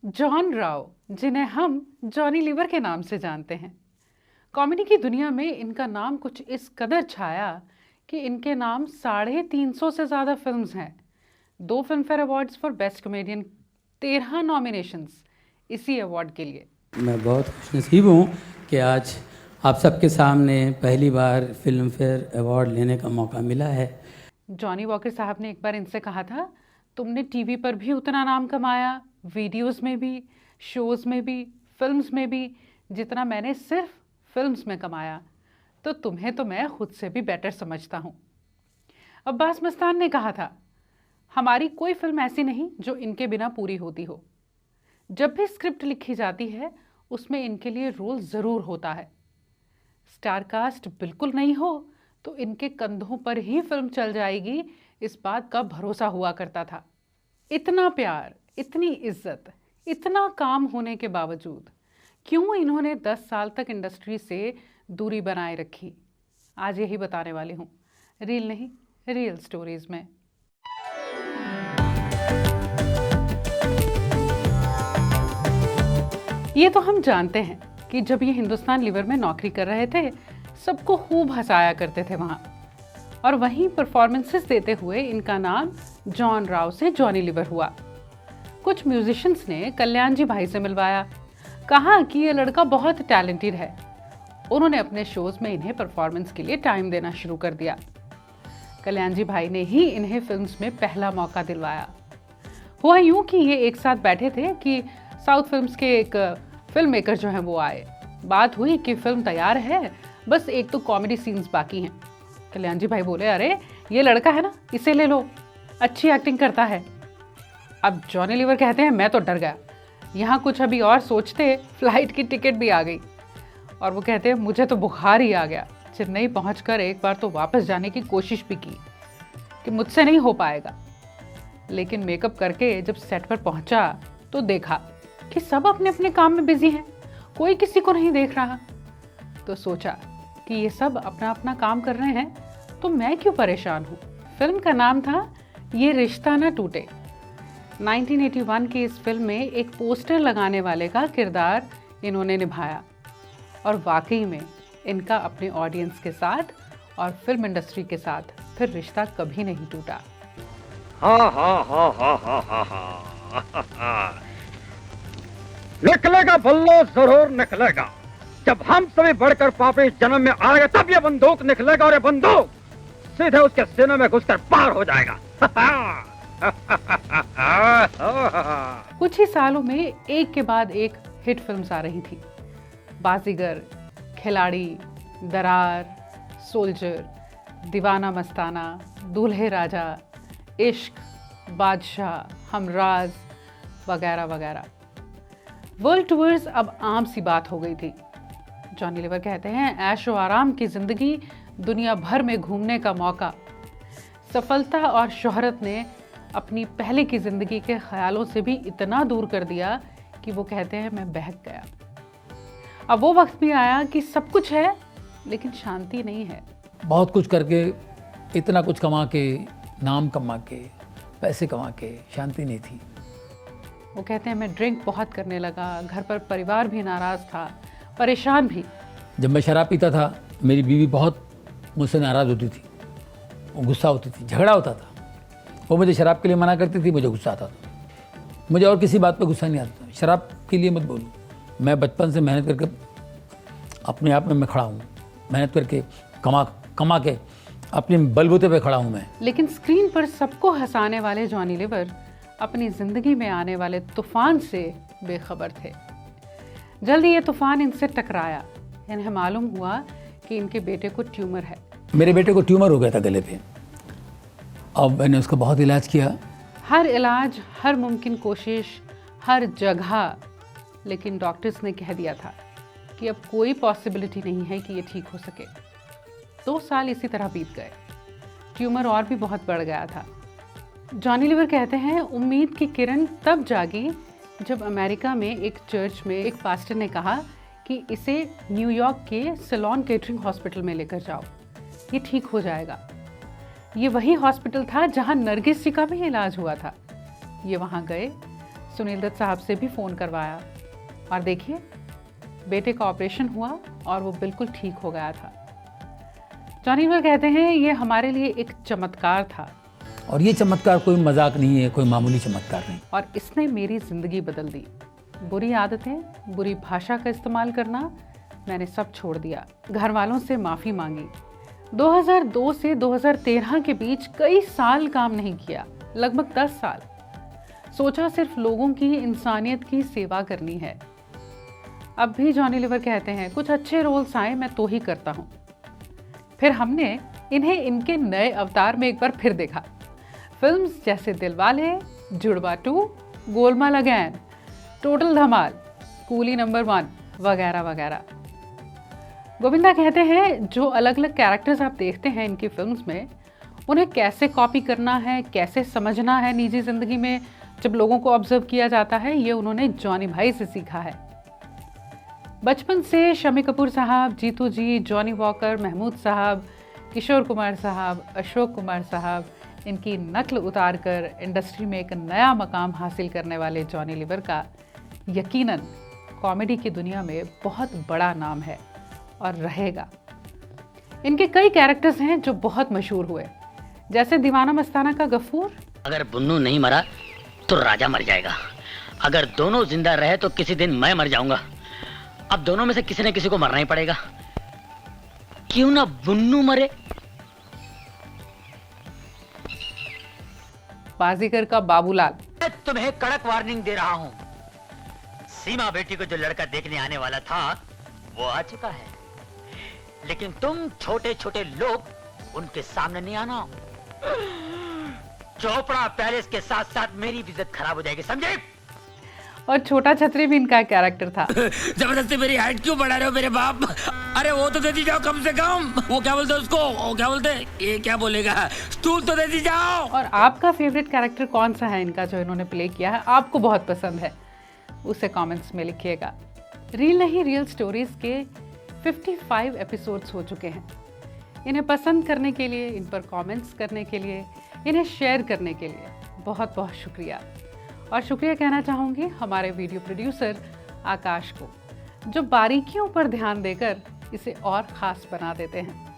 John Rao, जिन्हें हम Johnny liver के नाम से जानते हैं। कॉमेडी की दुनिया में इनका नाम कुछ इस कदर छाया कि इनके नाम 350 से ज़्यादा फिल्म्स हैं, 2 film fair awards for best comedian, 13 nominations इसी अवार्ड के लिए। मैं बहुत खुशनसीब हूँ कि आज आप सबके सामने पहली बार फिल्म फेयर अवार्ड लेने का मौका मिला है। जॉनी वॉकर साहब ने एक बार इनसे कहा था, तुमने टीवी पर भी उतना नाम कमाया, वीडियोस में भी, शोज़ में भी, फिल्म्स में भी, जितना मैंने सिर्फ फिल्म्स में कमाया, तो तुम्हें तो मैं खुद से भी बेटर समझता हूँ। अब्बास मस्तान ने कहा था, हमारी कोई फिल्म ऐसी नहीं जो इनके बिना पूरी होती हो। जब भी स्क्रिप्ट लिखी जाती है उसमें इनके लिए रोल ज़रूर होता है। स्टार कास्ट बिल्कुल नहीं हो तो इनके कंधों पर ही फिल्म चल जाएगी, इस बात का भरोसा हुआ करता था। इतना प्यार, इतनी इज्जत, इतना काम होने के बावजूद क्यों इन्होंने 10 साल तक इंडस्ट्री से दूरी बनाए रखी, आज यही बताने वाली हूँ, रील नहीं रियल स्टोरीज में। ये तो हम जानते हैं कि जब ये हिंदुस्तान लीवर में नौकरी कर रहे थे सबको खूब हंसाया करते थे वहाँ, और वहीं परफॉर्मेंसेस देते हुए इनका नाम जॉन राव से जॉनी लीवर हुआ। कुछ म्यूजिशियंस ने कल्याण जी भाई से मिलवाया, कहा कि ये लड़का बहुत टैलेंटेड है। उन्होंने अपने शोज में इन्हें परफॉर्मेंस के लिए टाइम देना शुरू कर दिया। कल्याण जी भाई ने ही इन्हें फिल्म्स में पहला मौका दिलवाया। हुआ यूं कि ये एक साथ बैठे थे कि साउथ फिल्म्स के एक फिल्म मेकर जो हैं वो आए। बात हुई कि फिल्म तैयार है, बस एक तो कॉमेडी सीन्स बाकी हैं। कल्याण जी भाई बोले, अरे ये लड़का है ना, इसे ले लो, अच्छी एक्टिंग करता है। अब जॉनी लीवर कहते हैं, मैं तो डर गया, यहाँ कुछ अभी और सोचते फ्लाइट की टिकट भी आ गई। और वो कहते हैं, मुझे तो बुखार ही आ गया। चेन्नई पहुंचकर एक बार तो वापस जाने की कोशिश भी की कि मुझसे नहीं हो पाएगा, लेकिन मेकअप करके जब सेट पर पहुंचा तो देखा कि सब अपने अपने काम में बिजी हैं, कोई किसी को नहीं देख रहा। तो सोचा कि ये सब अपना अपना काम कर रहे हैं तो मैं क्यों परेशान हूँ। फिल्म का नाम था ये रिश्ता ना टूटे। 1981 की इस फिल्म में एक पोस्टर लगाने वाले का किरदार इन्होंने निभाया, और वाकई में इनका अपने ऑडियंस के साथ और फिल्म इंडस्ट्री के साथ फिर रिश्ता कभी नहीं टूटा। हाँ हाँ हाँ हाँ हाँ हाँ हाँ निकलेगा बल्लो, जरूर निकलेगा। जब हम सभी बढ़कर पापी जन्म में आएगा तब ये बंदूक निकलेगा, और ये बंदूक सीधे उसके सीने में घुसकर पार हो जाएगा। कुछ ही सालों में एक के बाद एक हिट फिल्म्स आ रही थी। बाजीगर, खिलाड़ी, दरार, सोल्जर, दीवाना मस्ताना, दूल्हे राजा, इश्क, बादशाह, हमराज वगैरह वगैरह। वर्ल्ड टूर्स अब आम सी बात हो गई थी। जॉनी लीवर कहते हैं, ऐशो आराम की जिंदगी, दुनिया भर में घूमने का मौका, सफलता और शोहरत ने अपनी पहले की जिंदगी के ख्यालों से भी इतना दूर कर दिया कि वो कहते हैं, मैं बहक गया। अब वो वक्त भी आया कि सब कुछ है लेकिन शांति नहीं है। बहुत कुछ करके, इतना कुछ कमा के, नाम कमा के, पैसे कमा के, शांति नहीं थी। वो कहते हैं, मैं ड्रिंक बहुत करने लगा, घर पर परिवार भी नाराज़ था, परेशान भी। जब मैं शराब पीता था मेरी बीवी बहुत मुझसे नाराज़ होती थी, वो गुस्सा होती थी, झगड़ा होता था। वो मुझे शराब के लिए मना करती थी, मुझे गुस्सा आता था। मुझे और किसी बात पे गुस्सा नहीं आता, शराब के लिए मत बोलूँ। मैं बचपन से मेहनत करके अपने आप में मैं खड़ा हूँ, मेहनत करके कमा के अपने बलबूते पे खड़ा हूँ मैं। लेकिन स्क्रीन पर सबको हंसाने वाले जॉनी लीवर अपनी ज़िंदगी में आने वाले तूफान से बेखबर थे। जल्दी ये तूफान इनसे टकराया। इन्हें मालूम हुआ कि इनके बेटे को ट्यूमर है। मेरे बेटे को ट्यूमर हो गया था गले पे। अब मैंने उसका बहुत इलाज किया, हर इलाज, हर मुमकिन कोशिश, हर जगह, लेकिन डॉक्टर्स ने कह दिया था कि अब कोई पॉसिबिलिटी नहीं है कि ये ठीक हो सके। 2 साल इसी तरह बीत गए। ट्यूमर और भी बहुत बढ़ गया था। जॉनी लीवर कहते हैं, उम्मीद की किरण तब जागी जब अमेरिका में एक चर्च में एक पास्टर ने कहा कि इसे न्यूयॉर्क के सिलोन केटरिंग हॉस्पिटल में लेकर जाओ, ये ठीक हो जाएगा। ये वही हॉस्पिटल था जहां नरगिस जी का भी इलाज हुआ था। ये वहां गए, सुनील दत्त साहब से भी फ़ोन करवाया और देखिए बेटे का ऑपरेशन हुआ और वो बिल्कुल ठीक हो गया था। जॉनी लीवर कहते हैं ये हमारे लिए एक चमत्कार था और ये चमत्कार कोई मजाक नहीं है, कोई मामूली चमत्कार नहीं। और इसने मेरी ज़िंदगी बदल दी। बुरी आदतें, बुरी भाषा का इस्तेमाल करना मैंने सब छोड़ दिया। घर वालों से माफ़ी मांगी। 2002 से 2013 के बीच कई साल काम नहीं किया, लगभग 10 साल। सोचा सिर्फ लोगों की इंसानियत की सेवा करनी है। अब भी जॉनी लीवर कहते हैं कुछ अच्छे रोल्स आए मैं तो ही करता हूँ। फिर हमने इन्हें इनके नए अवतार में एक बार फिर देखा। फिल्म्स जैसे दिलवाले, जुड़वा 2, गोलमाल अगेन, टोटल धमाल, कूली नंबर 1 वगैरह वगैरह। गोविंदा कहते हैं जो अलग अलग कैरेक्टर्स आप देखते हैं इनकी फिल्म्स में, उन्हें कैसे कॉपी करना है, कैसे समझना है निजी ज़िंदगी में जब लोगों को ऑब्जर्व किया जाता है, ये उन्होंने जॉनी भाई से सीखा है। बचपन से शम्मी कपूर साहब, जीतू जी, जॉनी वॉकर, महमूद साहब, किशोर कुमार साहब, अशोक कुमार साहब, इनकी नकल उतार कर इंडस्ट्री में एक नया मकाम हासिल करने वाले जॉनी लीवर का यकीनन कॉमेडी की दुनिया में बहुत बड़ा नाम है और रहेगा। इनके कई कैरेक्टर्स हैं जो बहुत मशहूर हुए, जैसे दीवाना मस्ताना का गफूर। अगर बुन्नू नहीं मरा तो राजा मर जाएगा, अगर दोनों जिंदा रहे तो किसी दिन मैं मर जाऊंगा। अब दोनों में से किसी न किसी को मरना ही पड़ेगा, क्यों ना बुन्नू मरे। बाजीगर का बाबूलाल। मैं तुम्हें कड़क वार्निंग दे रहा हूं, सीमा बेटी को जो लड़का देखने आने वाला था वो आ चुका है, लेकिन तुम छोटे छोटे लोग उनके सामने नहीं आना। चोपड़ा पैलेस के साथ साथ मेरी भी इज्जत खराब हो जाएगी, समझे। और छोटा छतरी भी इनका कैरेक्टर था। जबरदस्ती मेरी हाइट क्यों बढ़ा रहे हो मेरे बाप? अरे वो तो दे दी जाओ कम से कम। वो क्या बोलते उसको, वो क्या बोलते, ये क्या बोलेगा, स्टूल तो दे दी जाओ। और आपका फेवरेट कैरेक्टर कौन सा है इनका जो इन्होंने प्ले किया है, आपको बहुत पसंद है, उसे कमेंट्स में लिखिएगा। रील नहीं रियल स्टोरीज के 55 एपिसोड्स हो चुके हैं। इन्हें पसंद करने के लिए, इन पर कमेंट्स करने के लिए, इन्हें शेयर करने के लिए बहुत बहुत शुक्रिया। और शुक्रिया कहना चाहूँगी हमारे वीडियो प्रोड्यूसर आकाश को, जो बारीकियों पर ध्यान देकर इसे और ख़ास बना देते हैं।